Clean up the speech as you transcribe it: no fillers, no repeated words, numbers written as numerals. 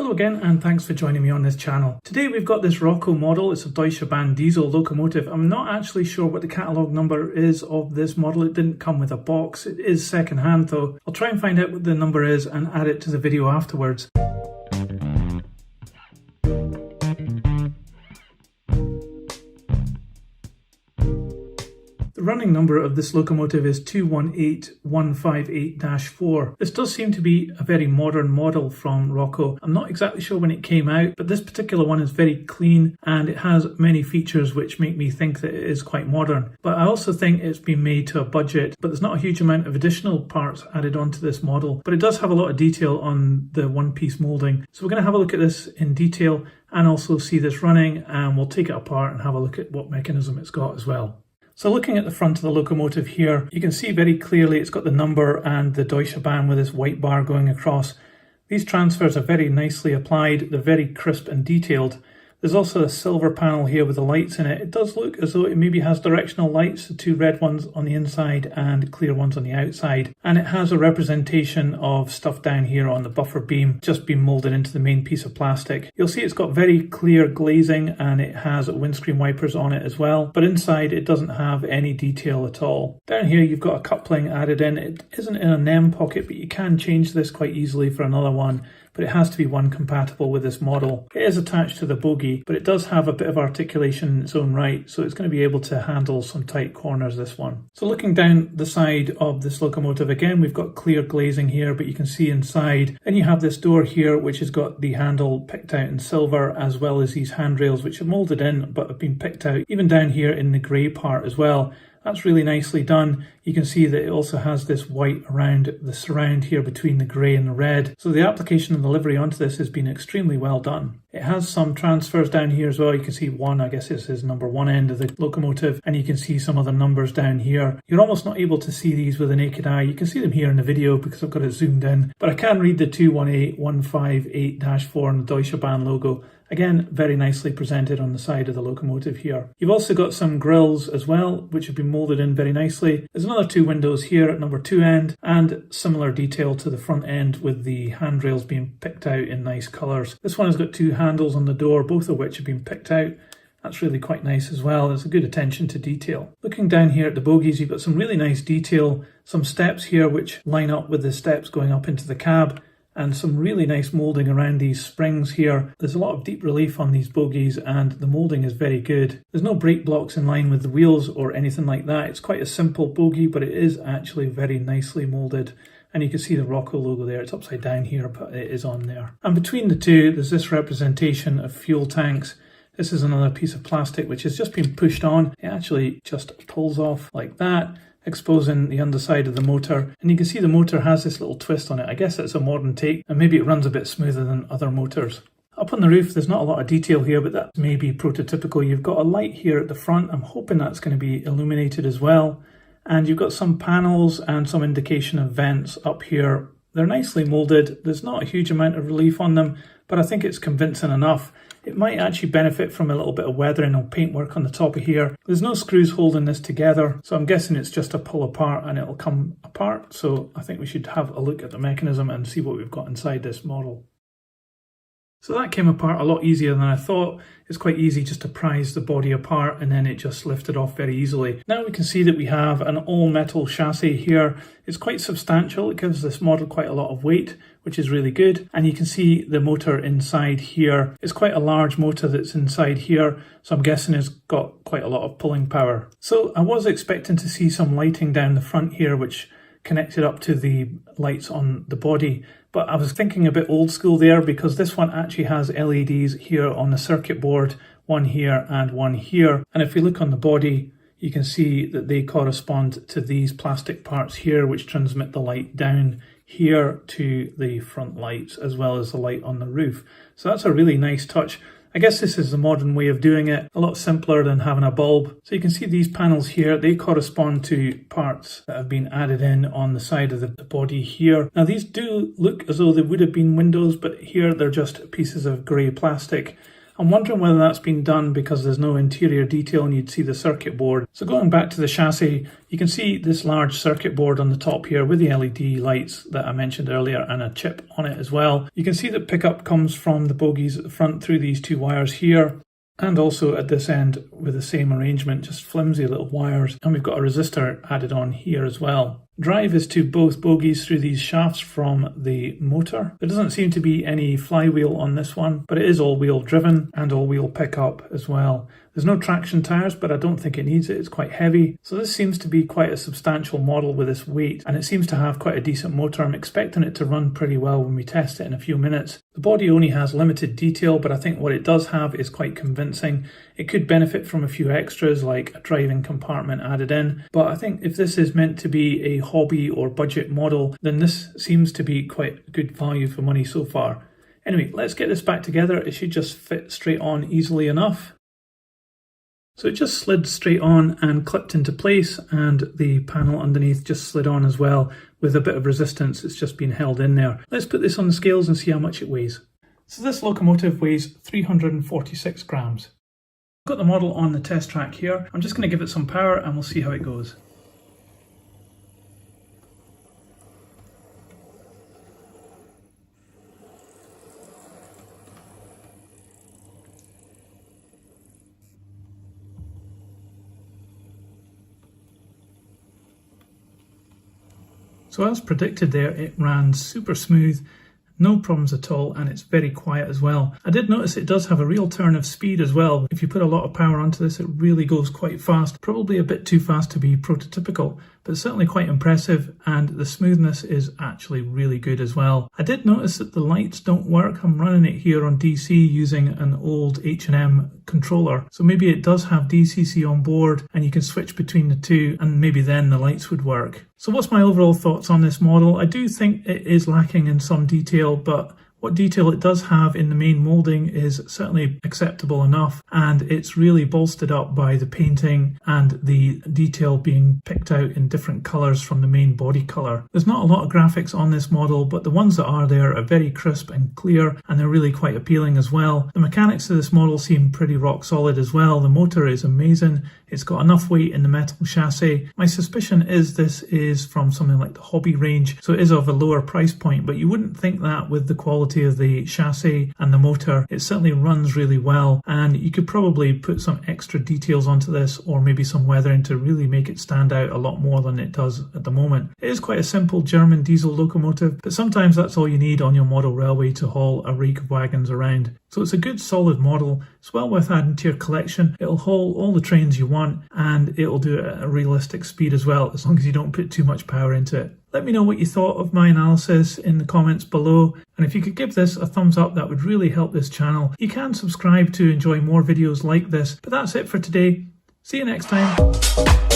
Hello again and thanks for joining me on this channel. Today we've got this Roco model. It's a Deutsche Bahn diesel locomotive. I'm not actually sure what the catalogue number is of this model. It didn't come with a box. It is second hand though. I'll try and find out what the number is and add it to the video afterwards. The running number of this locomotive is 218158-4. This does seem to be a very modern model from Roco. I'm not exactly sure when it came out, but this particular one is very clean and it has many features which make me think that it is quite modern. But I also think it's been made to a budget, but there's not a huge amount of additional parts added onto this model. But it does have a lot of detail on the one-piece moulding. So we're going to have a look at this in detail and also see this running, and we'll take it apart and have a look at what mechanism it's got as well. So looking at the front of the locomotive here, you can see very clearly it's got the number and the Deutsche Bahn with this white bar going across. These transfers are very nicely applied, they're very crisp and detailed. There's also a silver panel here with the lights in it. It does look as though it maybe has directional lights, the two red ones on the inside and clear ones on the outside. And it has a representation of stuff down here on the buffer beam, just been moulded into the main piece of plastic. You'll see it's got very clear glazing and it has windscreen wipers on it as well. But inside it doesn't have any detail at all. Down here you've got a coupling added in. It isn't in a NEM pocket, but you can change this quite easily for another one. But it has to be one compatible with this model. It is attached to the bogie, but it does have a bit of articulation in its own right, so it's going to be able to handle some tight corners, this one. So looking down the side of this locomotive, again, we've got clear glazing here, but you can see inside. Then you have this door here, which has got the handle picked out in silver, as well as these handrails, which are moulded in, but have been picked out, even down here in the grey part as well. That's really nicely done. You can see that it also has this white around the surround here between the grey and the red. So the application of the livery onto this has been extremely well done. It has some transfers down here as well. You can see one, I guess this is number one end of the locomotive, and you can see some other numbers down here. You're almost not able to see these with the naked eye. You can see them here in the video because I've got it zoomed in, but I can read the 218158-4 on the Deutsche Bahn logo. Again, very nicely presented on the side of the locomotive here. You've also got some grills as well, which have been moulded in very nicely. There's another two windows here at number 2 end, and similar detail to the front end with the handrails being picked out in nice colours. This one has got two handles on the door, both of which have been picked out. That's really quite nice as well. There's a good attention to detail. Looking down here at the bogies, you've got some really nice detail, some steps here which line up with the steps going up into the cab, and some really nice moulding around these springs here. There's a lot of deep relief on these bogies and the moulding is very good. There's no brake blocks in line with the wheels or anything like that. It's quite a simple bogie, but it is actually very nicely moulded. And you can see the Roco logo there. It's upside down here, but it is on there. And between the two, there's this representation of fuel tanks. This is another piece of plastic which has just been pushed on. It actually just pulls off like that, exposing the underside of the motor, and you can see the motor has this little twist on it. I guess it's a modern take, and maybe it runs a bit smoother than other motors. Up on the roof, there's not a lot of detail here, but that may be prototypical. You've got a light here at the front. I'm hoping that's going to be illuminated as well. And you've got some panels and some indication of vents up here. They're nicely moulded. There's not a huge amount of relief on them, but I think it's convincing enough. It might actually benefit from a little bit of weathering or paintwork on the top of here. There's no screws holding this together, so I'm guessing it's just a pull apart and it'll come apart. So I think we should have a look at the mechanism and see what we've got inside this model. So that came apart a lot easier than I thought. It's quite easy just to prise the body apart and then it just lifted off very easily. Now we can see that we have an all metal chassis here. It's quite substantial. It gives this model quite a lot of weight, which is really good. And you can see the motor inside here. It's quite a large motor that's inside here, so I'm guessing it's got quite a lot of pulling power. So I was expecting to see some lighting down the front here, which connected up to the lights on the body, but I was thinking a bit old school there because this one actually has LEDs here on the circuit board, one here and one here. And if you look on the body, you can see that they correspond to these plastic parts here, which transmit the light down here to the front lights as well as the light on the roof. So that's a really nice touch. I guess this is the modern way of doing it, a lot simpler than having a bulb. So you can see these panels here, they correspond to parts that have been added in on the side of the body here. Now these do look as though they would have been windows, but here they're just pieces of grey plastic. I'm wondering whether that's been done because there's no interior detail and you'd see the circuit board. So going back to the chassis, you can see this large circuit board on the top here with the LED lights that I mentioned earlier and a chip on it as well. You can see that pickup comes from the bogies at the front through these two wires here, and also at this end with the same arrangement, just flimsy little wires, and we've got a resistor added on here as well. Drive is to both bogies through these shafts from the motor. There doesn't seem to be any flywheel on this one, but it is all-wheel driven and all-wheel pickup as well. There's no traction tyres, but I don't think it needs it. It's quite heavy. So this seems to be quite a substantial model with this weight, and it seems to have quite a decent motor. I'm expecting it to run pretty well when we test it in a few minutes. The body only has limited detail, but I think what it does have is quite convincing. It could benefit from a few extras like a driving compartment added in, but I think if this is meant to be a hobby or budget model, then this seems to be quite good value for money so far. Anyway, let's get this back together. It should just fit straight on easily enough. So it just slid straight on and clipped into place, and the panel underneath just slid on as well with a bit of resistance. It's just been held in there. Let's put this on the scales and see how much it weighs. So this locomotive weighs 346 grams. I've got the model on the test track here. I'm just going to give it some power and we'll see how it goes. So as predicted there, it ran super smooth, no problems at all, and it's very quiet as well. I did notice it does have a real turn of speed as well. If you put a lot of power onto this, it really goes quite fast. Probably a bit too fast to be prototypical, but certainly quite impressive, and the smoothness is actually really good as well. I did notice that the lights don't work. I'm running it here on DC using an old H&M controller, so maybe it does have DCC on board and you can switch between the two, and maybe then the lights would work. So what's my overall thoughts on this model? I do think it is lacking in some detail, but what detail it does have in the main moulding is certainly acceptable enough, and it's really bolstered up by the painting and the detail being picked out in different colours from the main body colour. There's not a lot of graphics on this model, but the ones that are there are very crisp and clear, and they're really quite appealing as well. The mechanics of this model seem pretty rock solid as well. The motor is amazing. It's got enough weight in the metal chassis. My suspicion is this is from something like the hobby range, so it is of a lower price point, but you wouldn't think that with the quality of the chassis and the motor. It certainly runs really well, and you could probably put some extra details onto this, or maybe some weathering, to really make it stand out a lot more than it does at the moment. It is quite a simple German diesel locomotive, but sometimes that's all you need on your model railway to haul a rake of wagons around. So it's a good solid model. It's well worth adding to your collection. It'll haul all the trains you want, and it'll do it at a realistic speed as well, as long as you don't put too much power into it. Let me know what you thought of my analysis in the comments below, and if you could give this a thumbs up, that would really help this channel. You can subscribe to enjoy more videos like this, but that's it for today. See you next time.